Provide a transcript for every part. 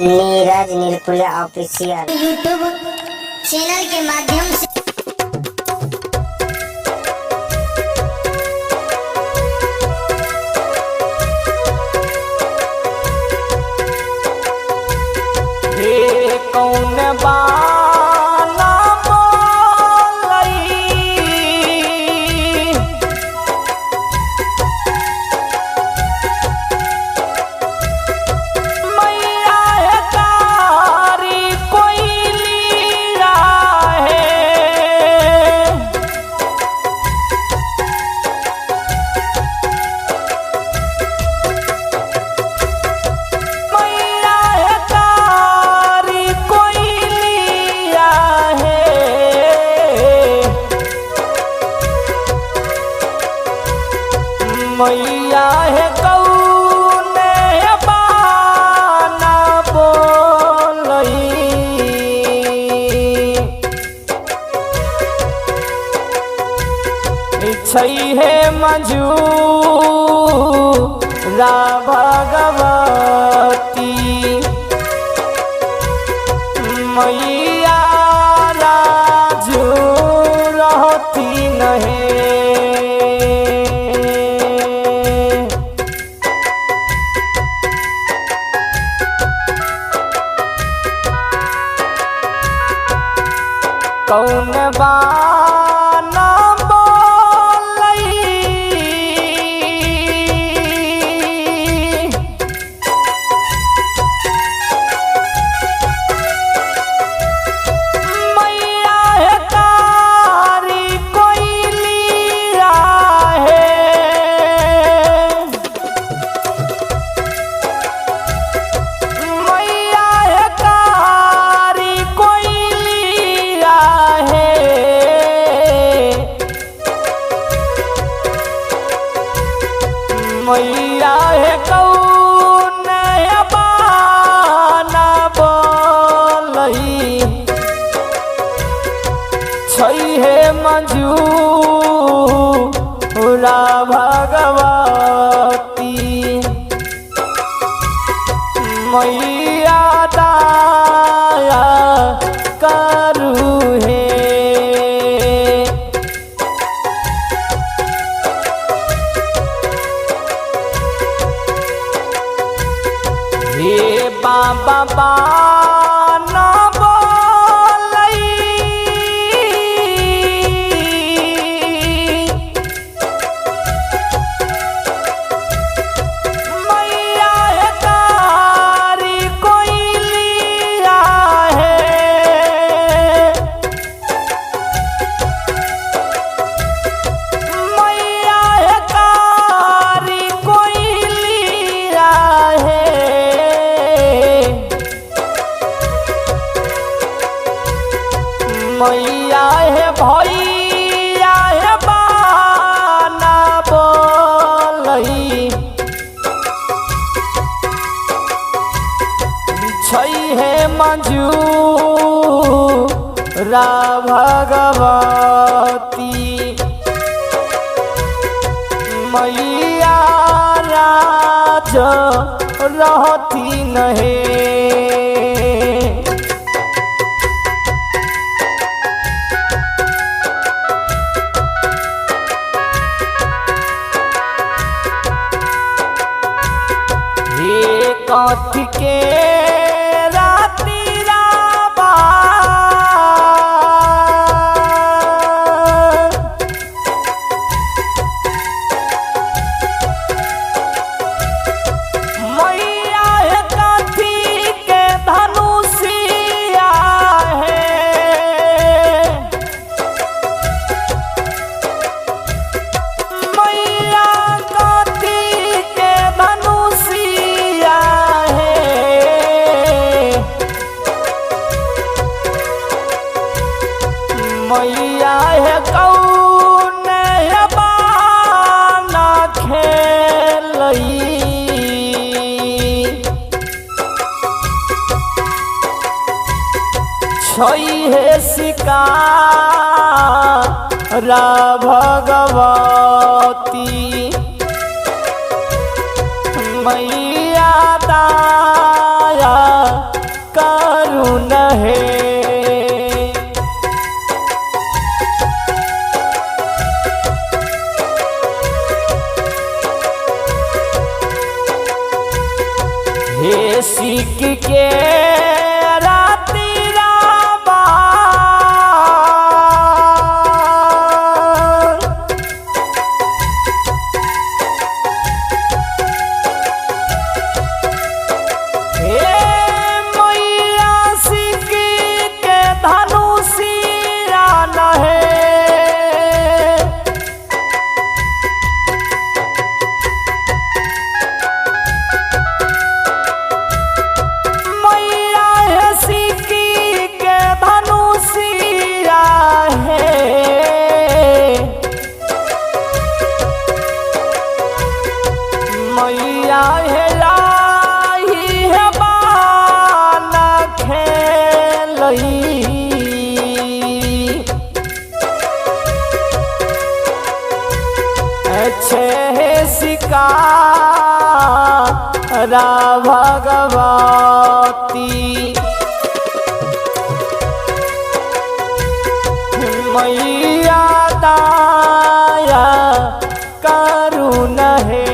Neeraj नीलपुरिया official YouTube channel के माध्यम से कौन बाना बोलई मैया है तारी कोयलिया है मैया है तारी कोयलिया है मैया है कौन बाना बोलई छै है मंजूरा भगवती मैया राजू रहती नहीं कौन बाना बोलई मैया है तारी कोयलिया है मैया है तारी कोयलिया है मैया है कौन बाना बोलई छै है मंजूरा भगवती मैया दया करू है हे बाबा बाना बोलई मैया है तारी कोयलिया है मैया है तारी कोयलिया है मैया है भैया है बाना बोलई छै है मंजूरा भगवती मैया राज रहती नहीं हे कथी के राती राबा मैया है कथी के धनुषिया है मैया कथी के धनुषिया है मैया है कौन बाना खेलई छै है शिकारा भगवती मैया दया सीख के राती राबा हे मैया सीख के धनुषिया नहे मैया है लाही है बाना खेलई अच्छे है सिकारा भगवती मैया दाया करुण है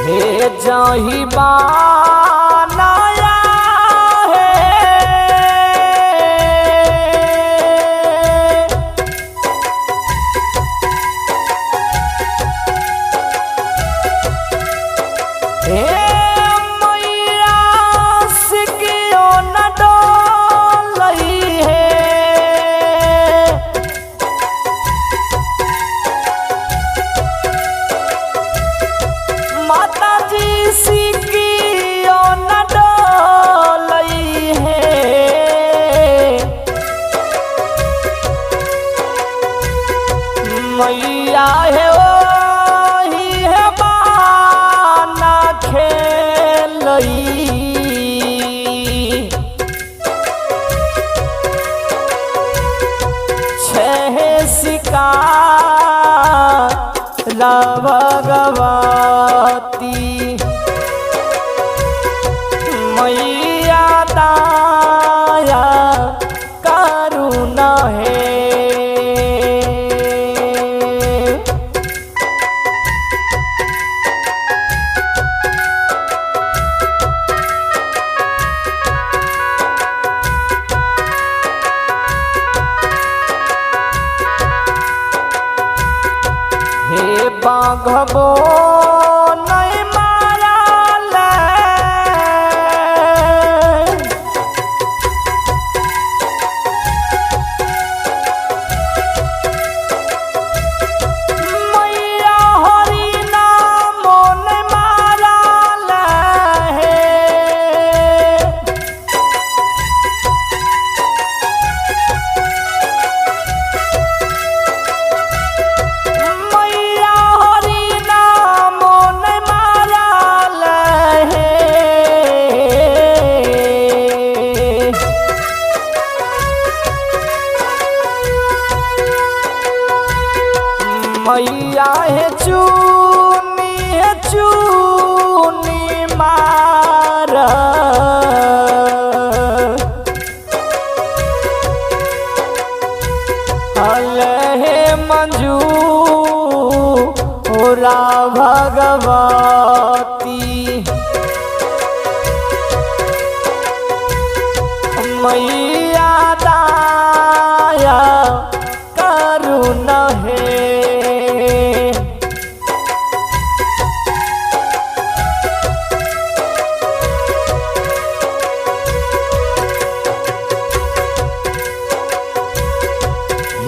हे जाहि बनाया है हे मैया सिकियो न डोलई है माता जी सिकियो न डोलई है मैया है ओही है बाना खेलई छह सिकारा भगवती मैया दाया करुण है हे बाघबो नहीं माराले मैया हरि नाम नहीं माराले मैया हरि नाम नहीं माराले मैया है चूनी मार हले हे मंजूरा भगवती मैया दाया करुण है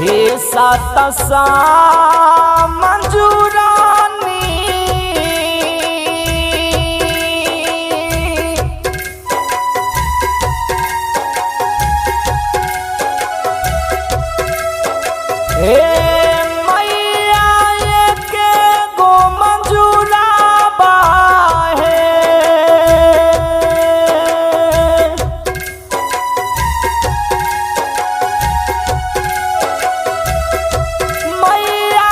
हे सातसा मंजूरानी हे मैया के गो मंजूरा बाहे मैया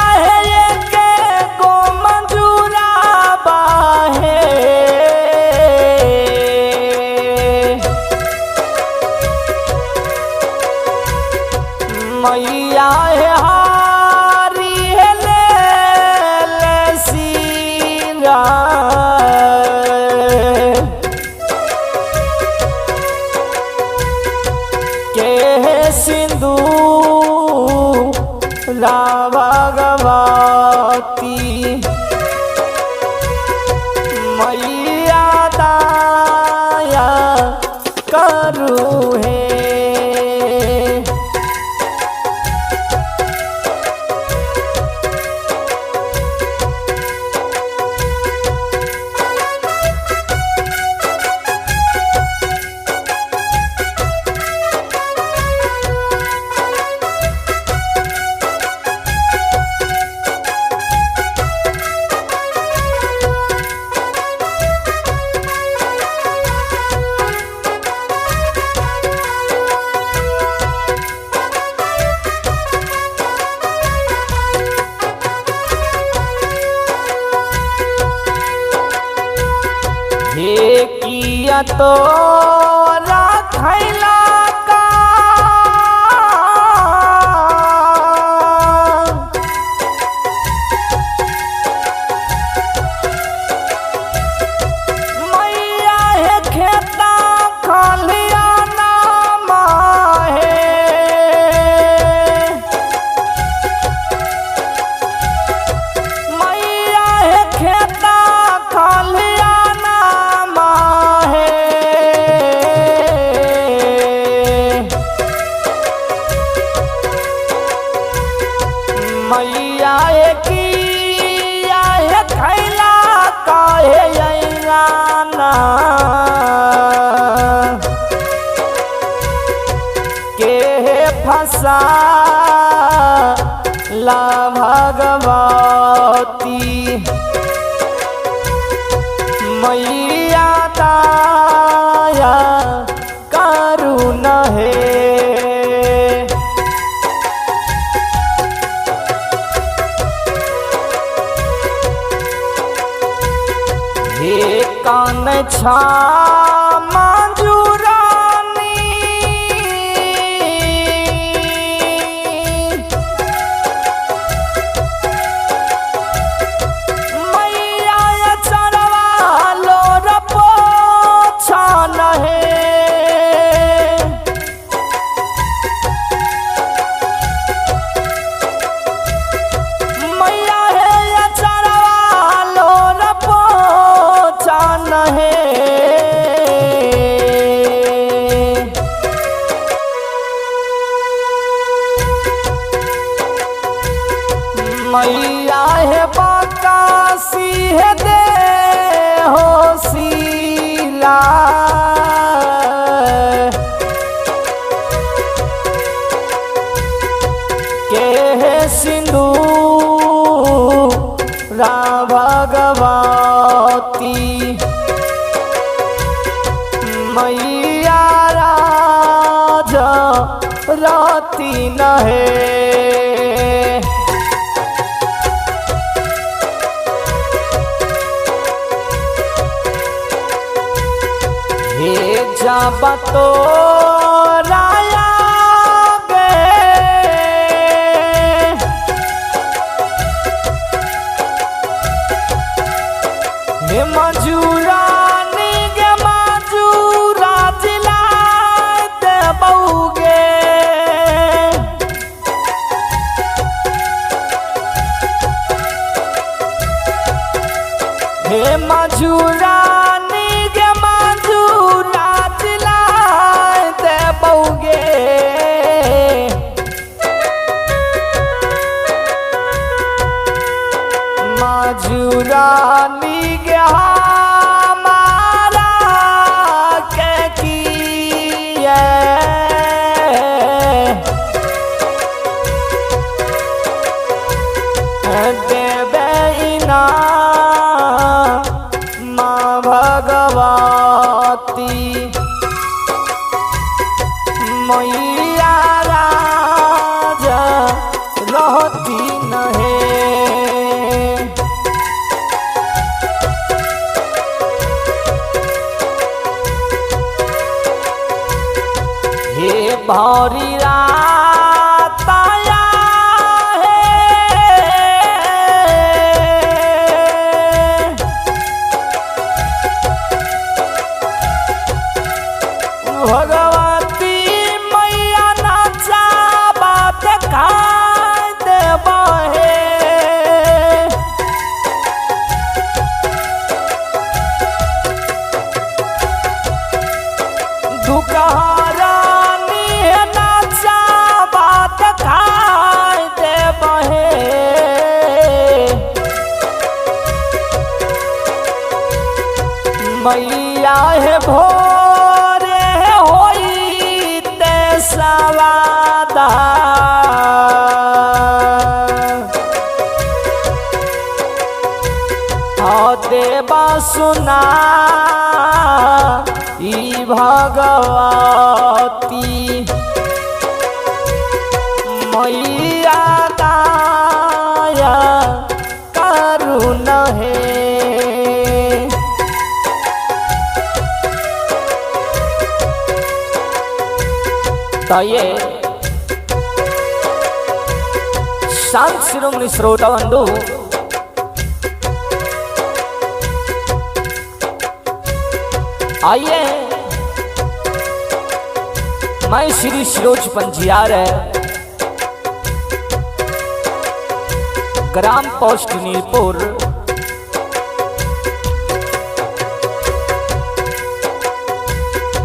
भगवती मैया दया करू है। हे किया तो रखैला का मैया है खेता खलियाना माहे। मैया है खेता खलियाना मैया किया है खैला काहे अइलाना के फसा ला भगवती मैया दया करुण है। हे कान छा मंजूरानी मैया चरवा लो रपो छान है। मैया है चरवा लो रपो छान है। मैया है बकासी है दे हो सीला के है सिंदूरा भगवती मैया राजा राती न है। हे जब तो राया गे हे मजूरानी गे मजूरा जिलाते बउगे हे मजूरानी गे मजूरा जिलाते बउगे मजूरानी गे हमारा के किए देवे इनाम माँ भगवती मैया राजा रहती न है। मैया है भोरे होई ते सवादा देवा सुना ई भगवती मैया दाया करुण है तो ये शांत शिरोमणि श्रोता बंधु आइए मैं श्री शिरोज पंजियार ग्राम पोस्ट नीलपुर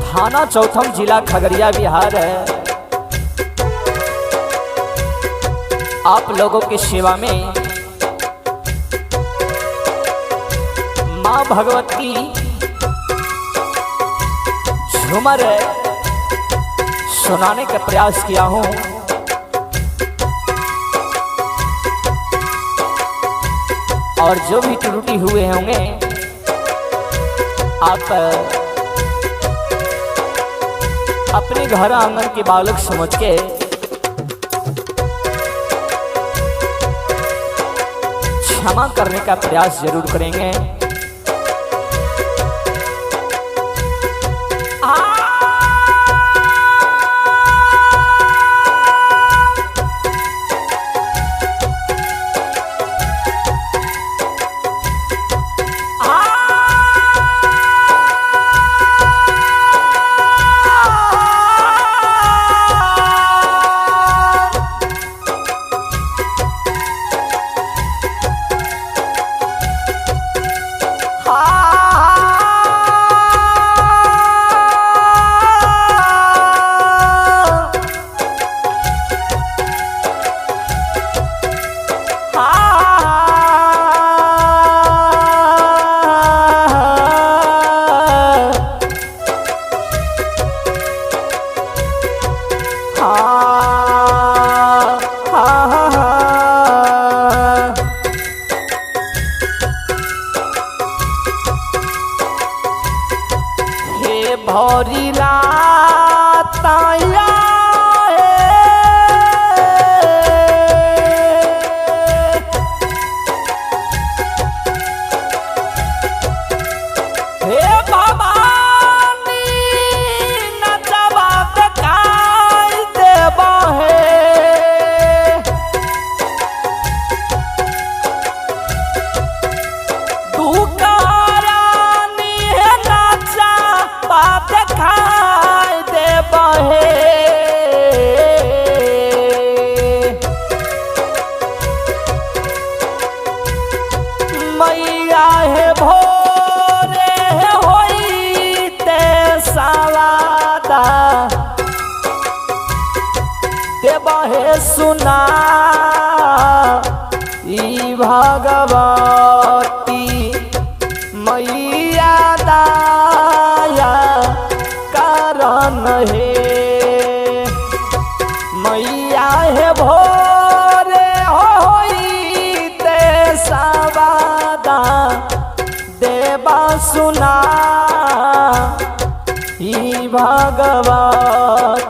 थाना चौथम जिला खगड़िया बिहार है आप लोगों की सेवा में मां भगवती झूमर सुनाने का प्रयास किया हूं। और जो भी त्रुटि हुए होंगे आप अपने घर आंगन के बालक समझ के क्षमा करने का प्रयास जरूर करेंगे। भौरी लाताया हे भवानी नचबा देखाई देबा है दिखाई दे बहे मैया है भोरे होई ते सवादा दे बहे सुना ई भगवती मैया दाया है मैया है भोरे होई ते सवादा देवा सुना ई भगवती